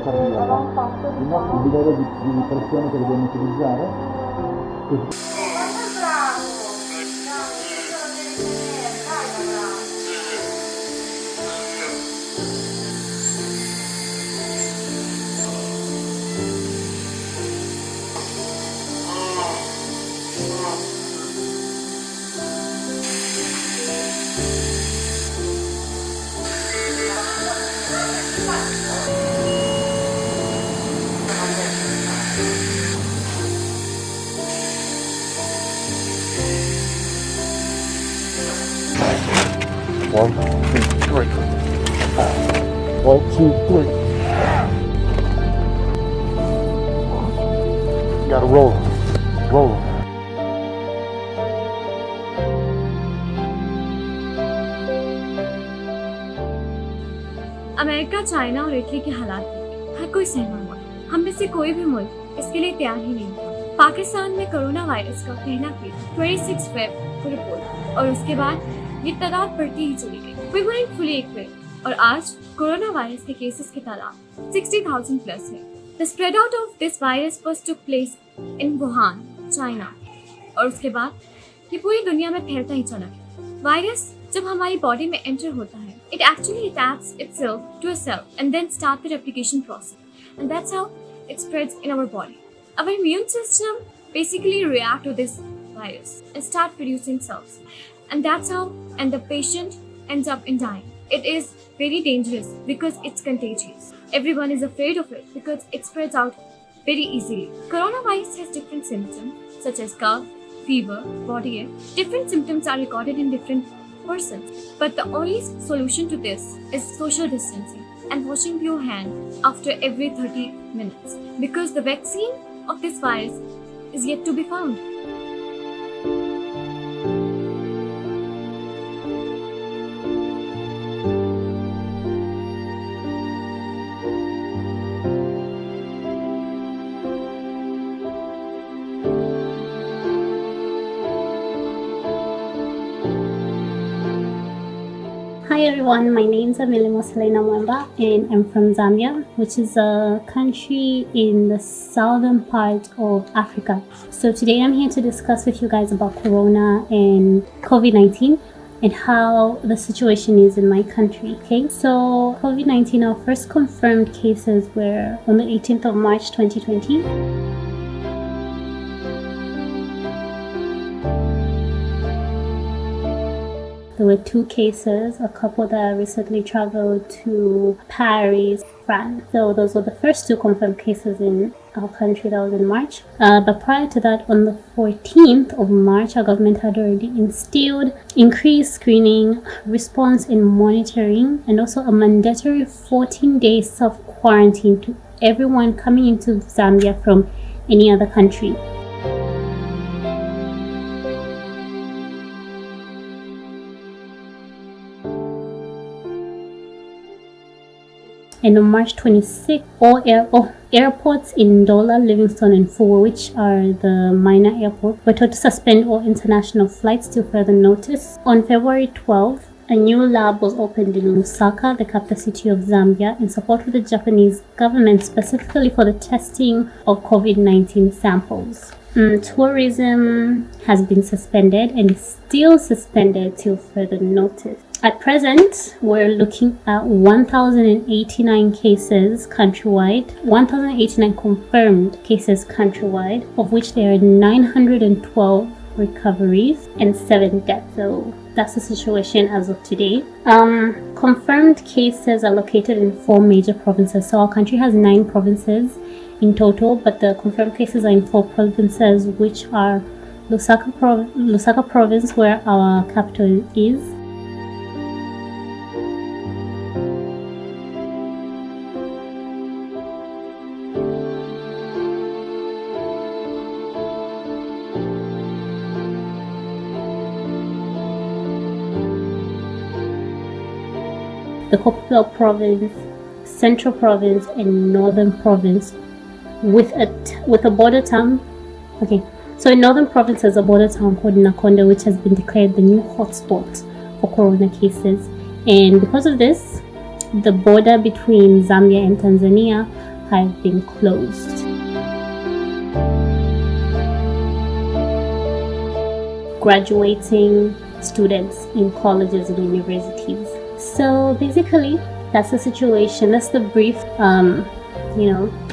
cardiaca. Il nostro livello di pressione che dobbiamo utilizzare. One, two, three. One, two, three. You gotta roll them. Roll them. America, China और Italy के हालात देख हर कोई सहमा हुआ। हम में से कोई भी मुल्क इसके लिए तैयार ही नहीं था। पाकिस्तान में कोरोना वायरस का पहला केस 26 फेब को रिपोर्ट और उसके बाद ये तादाद बढ़ती ही चली गई। We weren't fully equipped और आज कोरोना वायरस के केसेस की तादाद 60,000 प्लस है। The spread out of this virus first took place in Wuhan, China और उसके बाद ये पूरी दुनिया में फैलता ही चला गया। वायरस जब हमारी बॉडी में एंटर होता है, it actually attacks itself to a cell and then starts the replication process, and that's how it spreads in our body. Our immune system basically react to this virus and start producing cells, and that's how and the patient ends up in dying. It is very dangerous because it's contagious. Everyone is afraid of it because it spreads out very easily. Coronavirus has different symptoms such as cough, fever, body ache. Different symptoms are recorded in different persons. But the only solution to this is social distancing and washing your hands after every 30 minutes because the vaccine of this virus is yet to be found. Hi everyone, my name is Amelia Moselena Mwamba and I'm from Zambia, which is a country in the southern part of Africa. So today I'm here to discuss with you guys about Corona and COVID-19 and how the situation is in my country. Okay, so COVID-19, our first confirmed cases were on the 18th of March 2020. There were 2 cases, a couple that recently traveled to Paris, France. So those were the first 2 confirmed cases in our country. That was in March. But prior to that, on the 14th of March, our government had already instilled increased screening, response and monitoring, and also a mandatory 14-day self-quarantine to everyone coming into Zambia from any other country. And on March 26th, all airports in Ndola, Livingstone, and Fuwa, which are the minor airports, were told to suspend all international flights till further notice. On February 12th, a new lab was opened in Lusaka, the capital city of Zambia, in support with the Japanese government, specifically for the testing of COVID-19 samples. Tourism has been suspended and is still suspended till further notice. At present, we're looking at 1,089 cases countrywide, 1,089 confirmed cases countrywide, of which there are 912 recoveries and 7 deaths. So that's the situation as of today. Confirmed cases are located in 4 major provinces. So our country has 9 provinces in total, but the confirmed cases are in 4 provinces, which are Lusaka province, where our capital is, the Copperbelt province, Central province, and Northern province, with a border town. Okay, so in Northern province there's a border town called Nakonde, which has been declared the new hotspot for corona cases. And because of this, the border between Zambia and Tanzania have been closed. Graduating students in colleges and universities. So basically, that's the situation. That's the brief,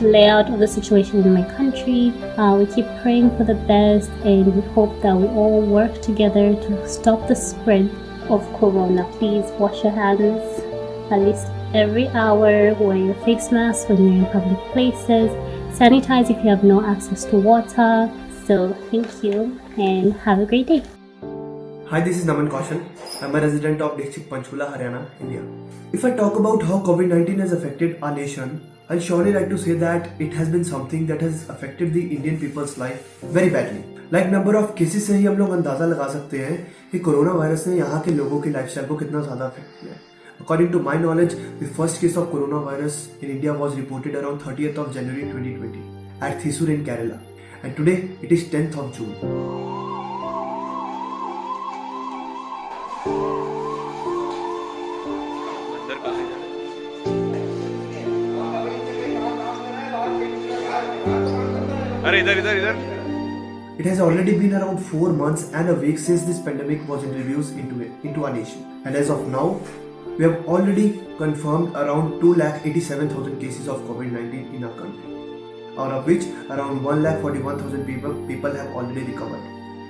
layout of the situation in my country. We keep praying for the best, and we hope that we all work together to stop the spread of corona. Please wash your hands at least every hour. Wear your face mask when you're in public places. Sanitize if you have no access to water. So thank you and have a great day. Hi, this is Naman Kaushan. I'm a resident of district Panchkula, Haryana, India. If I talk about how COVID-19 has affected our nation, I'll surely like to say that it has been something that has affected the Indian people's life very badly. Like number of cases से ही हम लोग अंदाजा लगा सकते हैं कि corona virus ने यहाँ के लोगों की लाइफस्टाइल को कितना ज़्यादा अफेक्ट किया है. According to my knowledge, the first case of coronavirus in India was reported around 30th of January 2020 at Thrissur in Kerala. And today it is 10th of June. It has already been around 4 months and a week since this pandemic was introduced into our nation. And as of now, we have already confirmed around 2,87,000 cases of COVID-19 in our country, out of which around 1,41,000 people have already recovered.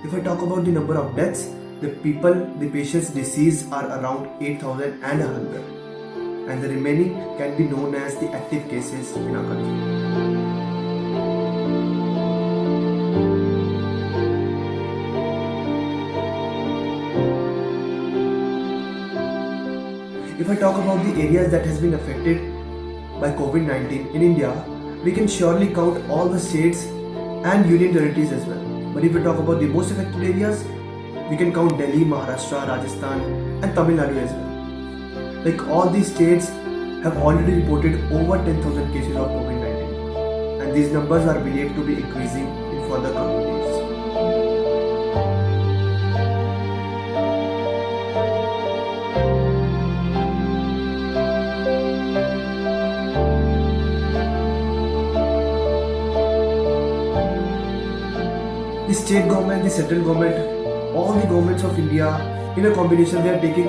If I talk about the number of deaths, the patients deceased are around 8,100, and the remaining can be known as the active cases in our country. If I talk about the areas that has been affected by COVID-19 in India, we can surely count all the states and union territories as well. But if we talk about the most affected areas, we can count Delhi, Maharashtra, Rajasthan and Tamil Nadu as well. Like all these states have already reported over 10,000 cases of COVID-19, and these numbers are believed to be increasing in further coming days. The state government, the central government, all the governments of India in a combination, they are taking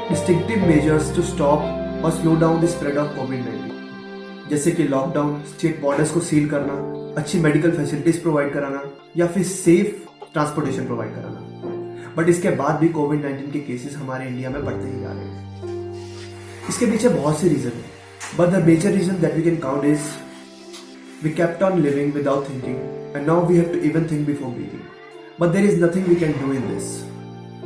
distinctive measures to stop or slow down the spread of COVID-19. जैसे कि lockdown, state borders को seal करना, अच्छी medical facilities provide कराना या फिर safe transportation provide कराना. But इसके बाद भी कोविड-19 के केसेस हमारे इंडिया में बढ़ते ही जा रहे हैं. इसके पीछे बहुत से रीजन है, but the major reason that we can count is we kept on living without thinking, and now we have to even think before breathing. But there is nothing we can do in this.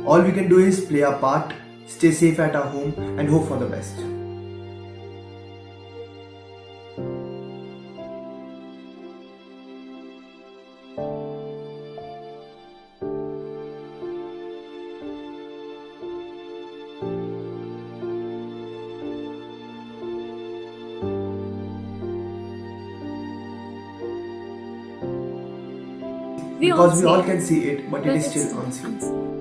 All we can do is play our part, stay safe at our home, and hope for the best. Because we all can see it, but it is still unseen.